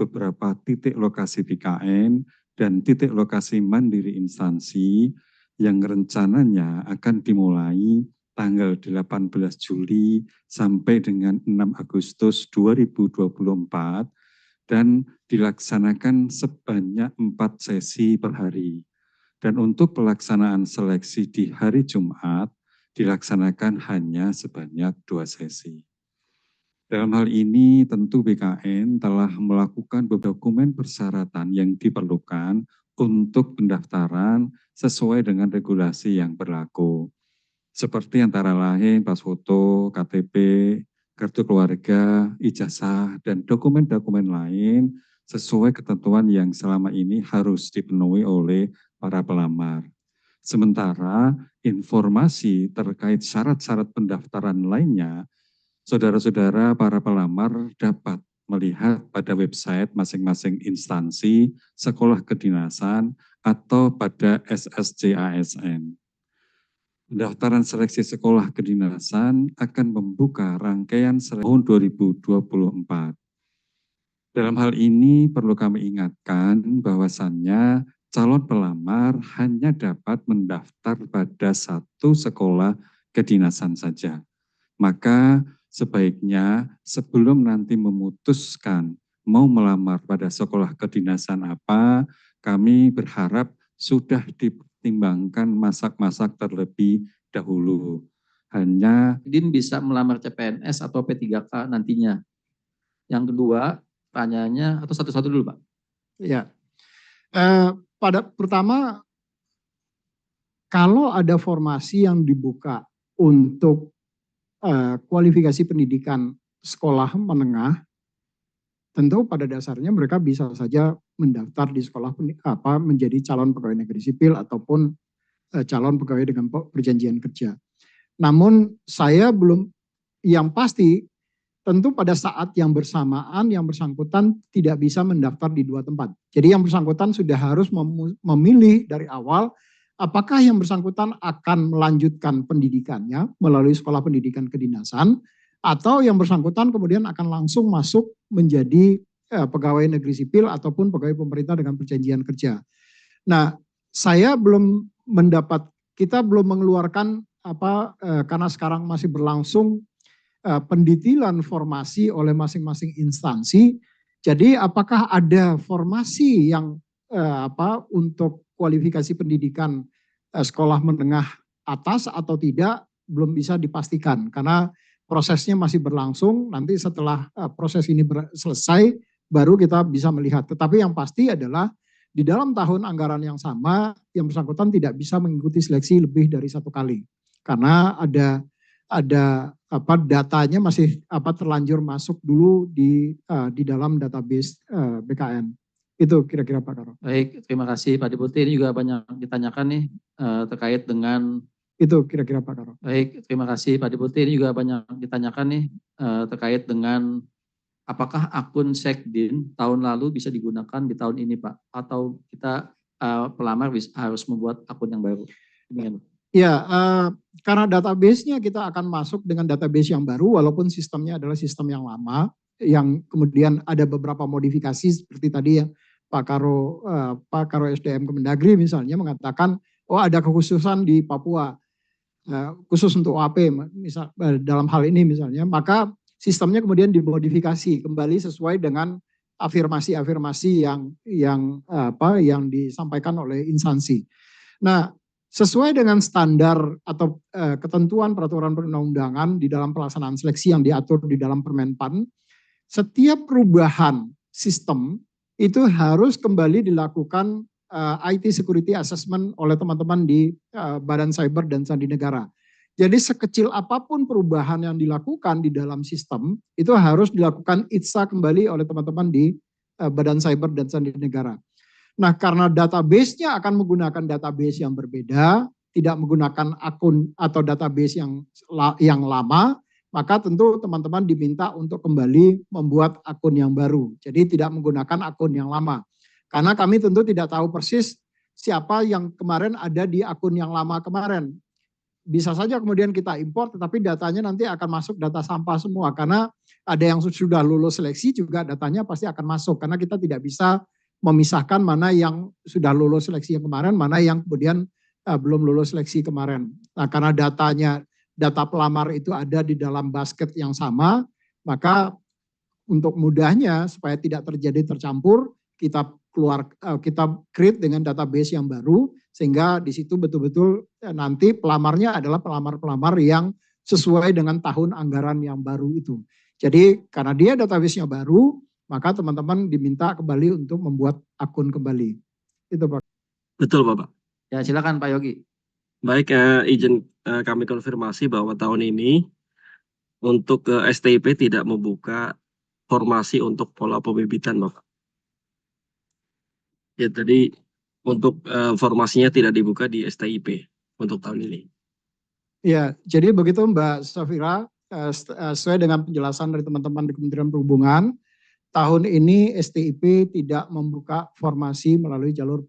beberapa titik lokasi PKN dan titik lokasi mandiri instansi yang rencananya akan dimulai tanggal 18 Juli sampai dengan 6 Agustus 2024 dan dilaksanakan sebanyak 4 sesi per hari. Dan untuk pelaksanaan seleksi di hari Jumat dilaksanakan hanya sebanyak 2 sesi. Dalam hal ini tentu BKN telah melakukan beberapa dokumen persyaratan yang diperlukan untuk pendaftaran sesuai dengan regulasi yang berlaku. Seperti antara lain pas foto, KTP, kartu keluarga, ijazah, dan dokumen-dokumen lain sesuai ketentuan yang selama ini harus dipenuhi oleh para pelamar. Sementara informasi terkait syarat-syarat pendaftaran lainnya, saudara-saudara para pelamar dapat melihat pada website masing-masing instansi, sekolah kedinasan, atau pada SSCASN. Pendaftaran seleksi sekolah kedinasan akan membuka rangkaian tahun 2024. Dalam hal ini perlu kami ingatkan bahwasannya calon pelamar hanya dapat mendaftar pada satu sekolah kedinasan saja. Maka sebaiknya sebelum nanti memutuskan mau melamar pada sekolah kedinasan apa, kami berharap sudah dipertimbangkan masak-masak terlebih dahulu. Hanya Din bisa melamar CPNS atau P3K nantinya. Yang kedua, pertanyaannya atau satu-satu dulu, Pak. Ya. Pertama, kalau ada formasi yang dibuka untuk kualifikasi pendidikan sekolah menengah, tentu pada dasarnya mereka bisa saja mendaftar di sekolah menjadi calon pegawai negeri sipil ataupun calon pegawai dengan perjanjian kerja. Namun saya belum, yang pasti tentu pada saat yang bersamaan yang bersangkutan tidak bisa mendaftar di dua tempat. Jadi yang bersangkutan sudah harus memilih dari awal apakah yang bersangkutan akan melanjutkan pendidikannya melalui sekolah pendidikan kedinasan, atau yang bersangkutan kemudian akan langsung masuk menjadi pegawai negeri sipil ataupun pegawai pemerintah dengan perjanjian kerja. Nah, saya belum kita belum mengeluarkan karena sekarang masih berlangsung pendetilan formasi oleh masing-masing instansi. Jadi apakah ada formasi yang untuk kualifikasi pendidikan sekolah menengah atas atau tidak belum bisa dipastikan karena prosesnya masih berlangsung. Nanti setelah proses ini selesai baru kita bisa melihat. Tetapi yang pasti adalah di dalam tahun anggaran yang sama yang bersangkutan tidak bisa mengikuti seleksi lebih dari satu kali karena ada datanya masih terlanjur masuk dulu di dalam database BKN. Itu kira-kira Pak Karo. Baik, terima kasih Pak Deputi. Ini juga banyak ditanyakan nih terkait dengan itu kira-kira Pak Karo. Baik, terima kasih Pak Deputi. Ini juga banyak ditanyakan nih terkait dengan apakah akun Sekdin tahun lalu bisa digunakan di tahun ini Pak? Atau kita pelamar harus membuat akun yang baru? Ya, karena database-nya kita akan masuk dengan database yang baru walaupun sistemnya adalah sistem yang lama yang kemudian ada beberapa modifikasi seperti tadi yang Pak Karo SDM Kemendagri misalnya mengatakan ada kekhususan di Papua khusus untuk OAP misal dalam hal ini misalnya, maka sistemnya kemudian dimodifikasi kembali sesuai dengan afirmasi-afirmasi yang disampaikan oleh instansi. Nah, sesuai dengan standar atau ketentuan peraturan perundang-undangan di dalam pelaksanaan seleksi yang diatur di dalam Permenpan, setiap perubahan sistem itu harus kembali dilakukan IT Security Assessment oleh teman-teman di Badan Cyber dan Sandi Negara. Jadi sekecil apapun perubahan yang dilakukan di dalam sistem, itu harus dilakukan ITSA kembali oleh teman-teman di Badan Cyber dan Sandi Negara. Nah, karena database-nya akan menggunakan database yang berbeda, tidak menggunakan akun atau database yang lama, maka tentu teman-teman diminta untuk kembali membuat akun yang baru. Jadi tidak menggunakan akun yang lama. Karena kami tentu tidak tahu persis siapa yang kemarin ada di akun yang lama kemarin. bisa saja kemudian kita impor, tetapi datanya nanti akan masuk data sampah semua, karena ada yang sudah lulus seleksi juga datanya pasti akan masuk, karena kita tidak bisa memisahkan mana yang sudah lulus seleksi yang kemarin, mana yang kemudian belum lulus seleksi kemarin. Nah, karena data pelamar itu ada di dalam basket yang sama, maka untuk mudahnya supaya tidak terjadi tercampur, kita create dengan database yang baru, sehingga di situ betul-betul nanti pelamarnya adalah pelamar-pelamar yang sesuai dengan tahun anggaran yang baru itu. Jadi karena dia database-nya baru, maka teman-teman diminta kembali untuk membuat akun kembali. Itu Pak. Betul Bapak. Ya silakan Pak Yogi. Baik, izin kami konfirmasi bahwa tahun ini untuk STIP tidak membuka formasi untuk pola pembibitan Bapak. Ya tadi untuk formasinya tidak dibuka di STIP untuk tahun ini. Ya, jadi begitu Mbak Safira, sesuai dengan penjelasan dari teman-teman di Kementerian Perhubungan, tahun ini STIP tidak membuka formasi melalui jalur pendidikan.